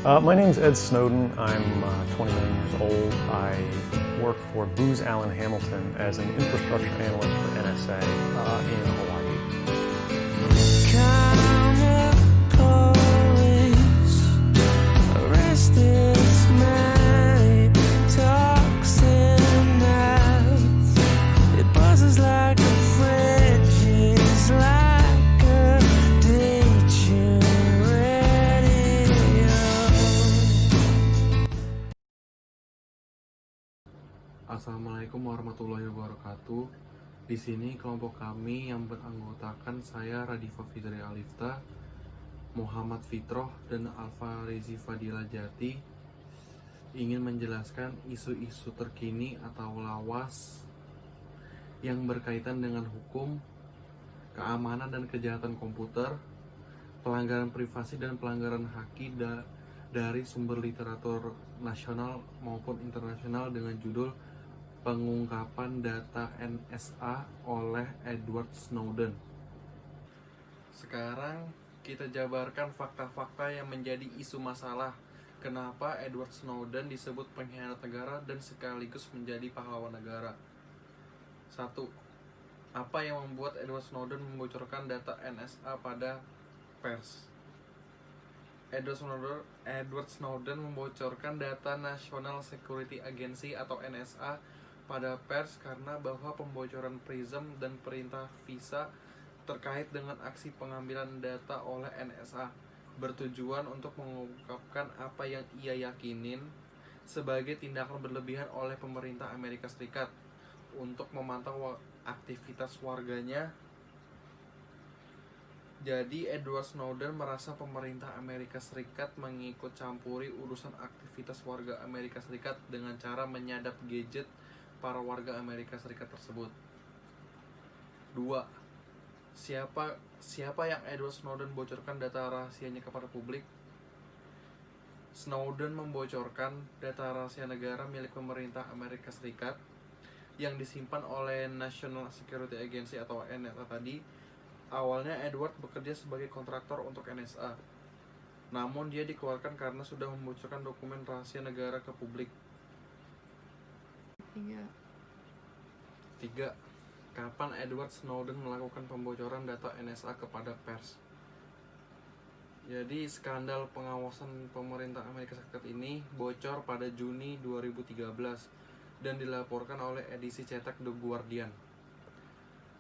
My name's Ed Snowden. I'm 21 years old. I work for Booz Allen Hamilton as an infrastructure analyst for NSA in Hawaii. Assalamualaikum warahmatullahi wabarakatuh. Di sini kelompok kami yang beranggotakan saya Radifa Fitri Alifta, Muhammad Fitroh, dan Alfa Rizi Fadila Jati ingin menjelaskan isu-isu terkini atau lawas yang berkaitan dengan hukum, keamanan dan kejahatan komputer, pelanggaran privasi dan pelanggaran haki dari sumber literatur nasional maupun internasional dengan judul Pengungkapan Data NSA oleh Edward Snowden. Sekarang kita jabarkan fakta-fakta yang menjadi isu masalah. Kenapa Edward Snowden disebut pengkhianat negara dan sekaligus menjadi pahlawan negara? 1. Apa yang membuat Edward Snowden membocorkan data NSA pada pers? Edward Snowden membocorkan data National Security Agency atau NSA pada pers karena bahwa pembocoran PRISM dan perintah visa terkait dengan aksi pengambilan data oleh NSA bertujuan untuk mengungkapkan apa yang ia yakinin sebagai tindakan berlebihan oleh pemerintah Amerika Serikat untuk memantau aktivitas warganya. Jadi Edward Snowden merasa pemerintah Amerika Serikat mengikut campuri urusan aktivitas warga Amerika Serikat dengan cara menyadap gadget para warga Amerika Serikat tersebut. 2. Siapa yang Edward Snowden bocorkan data rahasianya kepada publik? Snowden membocorkan data rahasia negara milik pemerintah Amerika Serikat yang disimpan oleh National Security Agency atau NSA tadi. Awalnya Edward bekerja sebagai kontraktor untuk NSA. Namun dia dikeluarkan karena sudah membocorkan dokumen rahasia negara ke publik. 3. Kapan Edward Snowden melakukan pembocoran data NSA kepada pers? Jadi skandal pengawasan pemerintah Amerika Serikat ini bocor pada Juni 2013 dan dilaporkan oleh edisi cetak The Guardian.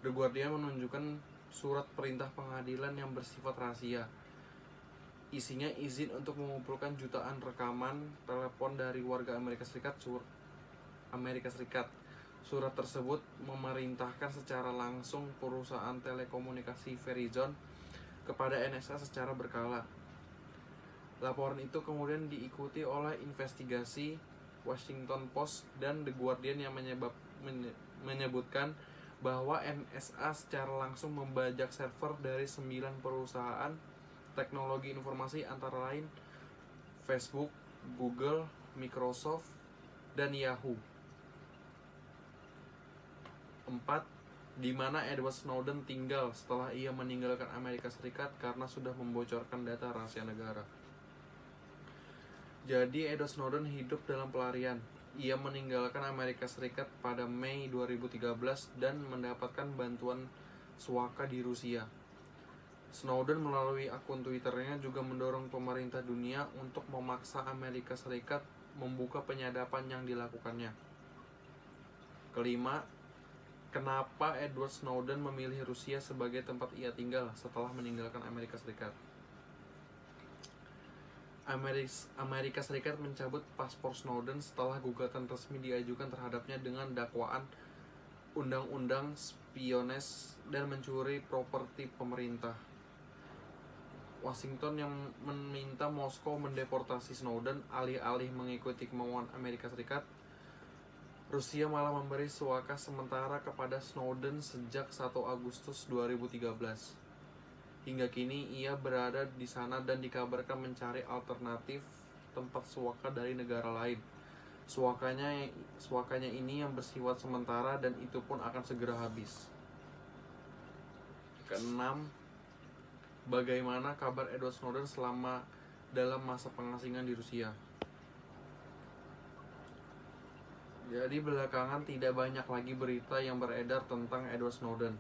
The Guardian menunjukkan surat perintah pengadilan yang bersifat rahasia. Isinya izin untuk mengumpulkan jutaan rekaman telepon dari warga Amerika Serikat. Surat tersebut memerintahkan secara langsung perusahaan telekomunikasi Verizon kepada NSA secara berkala. Laporan itu kemudian diikuti oleh investigasi Washington Post dan The Guardian yang menyebutkan bahwa NSA secara langsung membajak server dari 9 perusahaan teknologi informasi antara lain Facebook, Google, Microsoft, dan Yahoo. 4. Di mana Edward Snowden tinggal setelah ia meninggalkan Amerika Serikat karena sudah membocorkan data rahasia negara. Jadi Edward Snowden hidup dalam pelarian. Ia meninggalkan Amerika Serikat pada Mei 2013 dan mendapatkan bantuan suaka di Rusia. Snowden melalui akun Twitternya juga mendorong pemerintah dunia untuk memaksa Amerika Serikat membuka penyadapan yang dilakukannya. 5. Kenapa Edward Snowden memilih Rusia sebagai tempat ia tinggal setelah meninggalkan Amerika Serikat? Amerika Serikat mencabut paspor Snowden setelah gugatan resmi diajukan terhadapnya dengan dakwaan undang-undang spionase dan mencuri properti pemerintah. Washington yang meminta Moskow mendeportasi Snowden alih-alih mengikuti kemauan Amerika Serikat. Rusia malah memberi suaka sementara kepada Snowden sejak 1 Agustus 2013. Hingga kini ia berada di sana dan dikabarkan mencari alternatif tempat suaka dari negara lain. Suakanya ini yang bersifat sementara dan itu pun akan segera habis. 6. Bagaimana kabar Edward Snowden selama dalam masa pengasingan di Rusia. Jadi belakangan tidak banyak lagi berita yang beredar tentang Edward Snowden,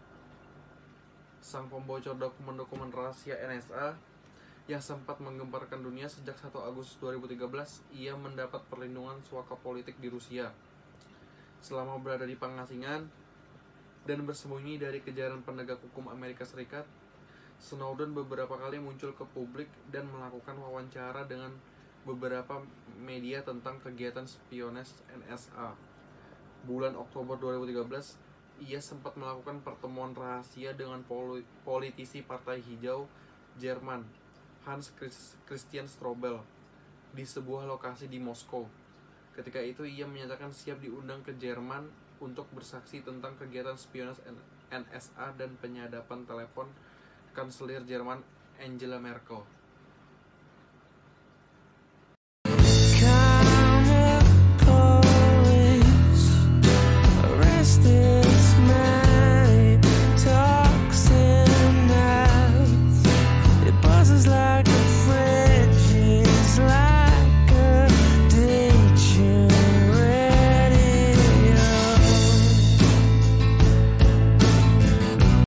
sang pembocor dokumen-dokumen rahasia NSA yang sempat menggemparkan dunia sejak 1 Agustus 2013. Ia mendapat perlindungan suaka politik di Rusia selama berada di pengasingan dan bersembunyi dari kejaran penegak hukum Amerika Serikat. Snowden beberapa kali muncul ke publik dan melakukan wawancara dengan beberapa media tentang kegiatan spionase NSA. Bulan Oktober 2013, ia sempat melakukan pertemuan rahasia dengan politisi Partai Hijau Jerman, Hans Christian Strobel, di sebuah lokasi di Moskow. Ketika itu ia menyatakan siap diundang ke Jerman untuk bersaksi tentang kegiatan spionase NSA dan penyadapan telepon Kanselir Jerman Angela Merkel.